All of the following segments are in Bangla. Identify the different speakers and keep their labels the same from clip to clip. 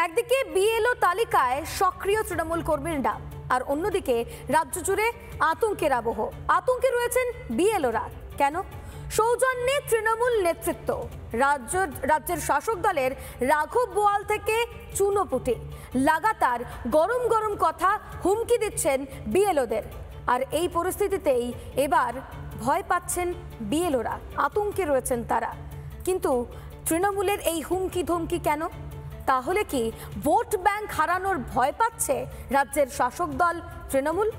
Speaker 1: একদিকে বিএলও তালিকায় সক্রিয় তৃণমূল কর্মীর নাম, আর অন্যদিকে রাজ্য জুড়ে আতঙ্কের আবহ। আতঙ্কে রয়েছেন বিএলওরা। কেন? সৌজন্যে তৃণমূল নেতৃত্ব, রাজ্যের শাসক দলের রাঘব বোয়াল থেকে চুনোপুটি, লাগাতার গরম গরম কথা হুমকি দিচ্ছেন বিএলওদের। আর এই পরিস্থিতিতেই এবার ভয় পাচ্ছেন বিএলওরা, আতঙ্কে রয়েছেন তারা। কিন্তু তৃণমূলের এই হুমকি ধমকি কেন? তাহলে কি ভোট ব্যাংক হারানোর ভয় পাচ্ছে রাজ্যের শাসক দল তৃণমূল?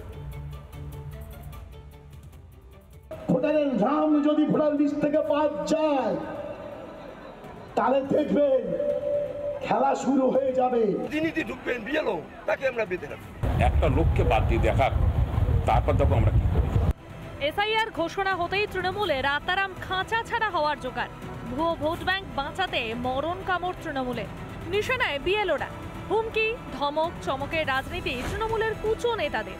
Speaker 2: ভোটারের নাম যদি ভোটার লিস্ট থেকে বাদ যায় তাহলে দেখবেন খেলা শুরু হয়ে যাবে।
Speaker 3: প্রতিনিধি ঢুকবেন বিএলও, তাকে আমরা বেঁধে রাখবো।
Speaker 4: একটা লোককে বাদ দিয়ে দেখা, তারপর দেখো আমরা কি করি।
Speaker 5: এসআইআর ঘোষণা হতেই তৃণমূলে রাতারাম খাঁচা ছাড়া হওয়ার জোগাড়। ভুয়ো ভোট ব্যাংক বাঁচাতে মরণ কামড় তৃণমূলে। নিশানায় বিএলওরা। হুমকি, ধমক, চমকের রাজনীতি তৃণমূলের কুচো নেতাদের।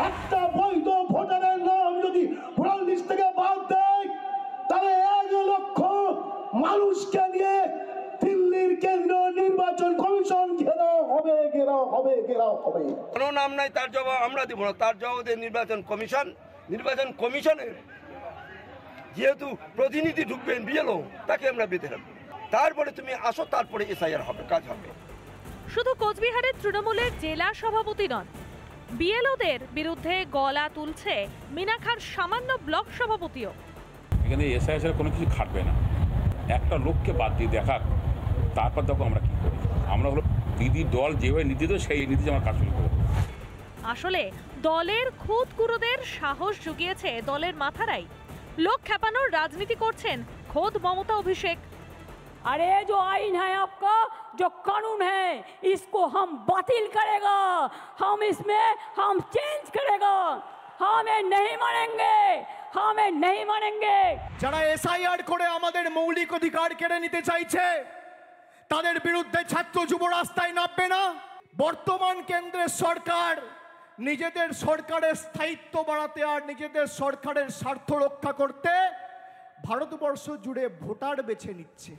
Speaker 2: একটা বৈধ ভোটারের নাম যদি ভোটার লিস্ট থেকে বাদ দেয় তাহলে 1 লক্ষ মানুষকে নিয়ে দিল্লির কেন্দ্রীয় নির্বাচন কমিশন ঘেরাও হবে।
Speaker 3: কোনো নাম নাই, তার জবাব আমরা দিব না। তার জবাব দেয় নির্বাচন কমিশনের যেহেতু প্রতিনিধি ঢুকবেন বিএলও, তাকে আমরা বেঁধে রাখবো। তারপরে তুমি আসো, তারপরে এসআইআর হবে, কাজ হবে।
Speaker 5: শুধু কোচবিহারের তৃণমূলের জেলা সভাপতি নন, বিএলওদের বিরুদ্ধে গলা তুলছে মিনাখার সামান্য ব্লক সভাপতিও।
Speaker 4: এখানে এসআইআর কোনো কিছু খাটবে না। একটা লোককে বাদ দিয়ে দেখা, তারপর দেখো আমরা কি করি। আমরা হলো দিদির দল যেভাবে নীতি দেয় সেই নীতি আমার কাজ শুরু করবো।
Speaker 5: আসলে দলের খুদকুরোদের সাহস জুগিয়েছে দলের মাথারাই। লোক খেপানোর রাজনীতি করছেন খোদ মমতা অভিষেক।
Speaker 6: अरे जो आइन है आपका, जो कानून है, इसको हम बातिल करेगा, हम चेंज करेगा, हमें नहीं मानेंगे।
Speaker 2: যারা এসআইআর করে আমাদের মৌলিক অধিকার কেড়ে নিতে চাইছে তাদের বিরুদ্ধে ছাত্র যুব রাস্তায় নামবে না। বর্তমান কেন্দ্রের সরকার নিজেদের সরকারের স্থায়িত্ব বাড়াতে আর নিজেদের সরকারের স্বার্থ রক্ষা করতে ভারতবর্ষ জুড়ে ভোটার বেছে নিচ্ছে।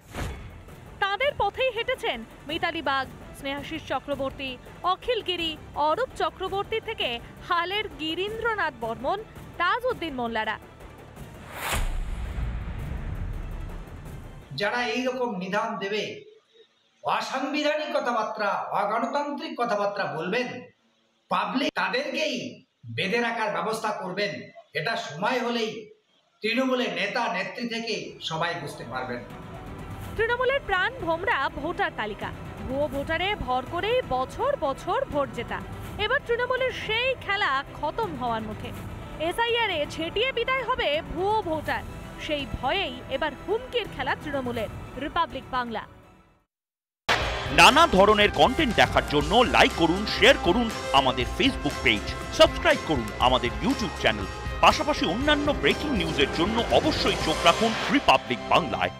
Speaker 5: তাদের পথেই হেঁটেছেন মিতালি বাগ, স্নেহাশিস চক্রবর্তী, অখিল গিরি, অরূপ চক্রবর্তী থেকে হালের গিরীন্দ্রনাথ বর্মন, তাজউদ্দিন মোল্লারা।
Speaker 7: যারা এইরকম নিদান দেবে, অসাংবিধানিক কথাবার্তা, অগণতান্ত্রিক কথাবার্তা বলবেন, পাবলিক তাদেরকেই বেঁধে রাখার ব্যবস্থা করবেন, এটা সময় হলেই তৃণমূলের নেতা নেত্রী থেকে সবাই বুঝতে পারবেন।
Speaker 5: তৃণমূলের প্রাণ ভোমরা ভোটার তালিকা, ভুয়ো ভোটারে ভর করেই বছর বছর ভোট জেতা। এবার তৃণমূলের সেই খেলা খতম হওয়ার মুখে। এসআইআরে ছেটিয়ে বিদায় হবে ভুয়ো ভোটার, সেই ভয়েই এবার হুমকির খেলা তৃণমূলের। রিপাবলিক বাংলা।
Speaker 8: নানা ধরনের কন্টেন্ট দেখার জন্য লাইক করুন, শেয়ার করুন আমাদের ফেসবুক পেজ, সাবস্ক্রাইব করুন আমাদের ইউটিউব চ্যানেল। পাশাপাশি অন্যান্য ব্রেকিং নিউজের জন্য অবশ্যই চোখ রাখুন রিপাবলিক বাংলায়।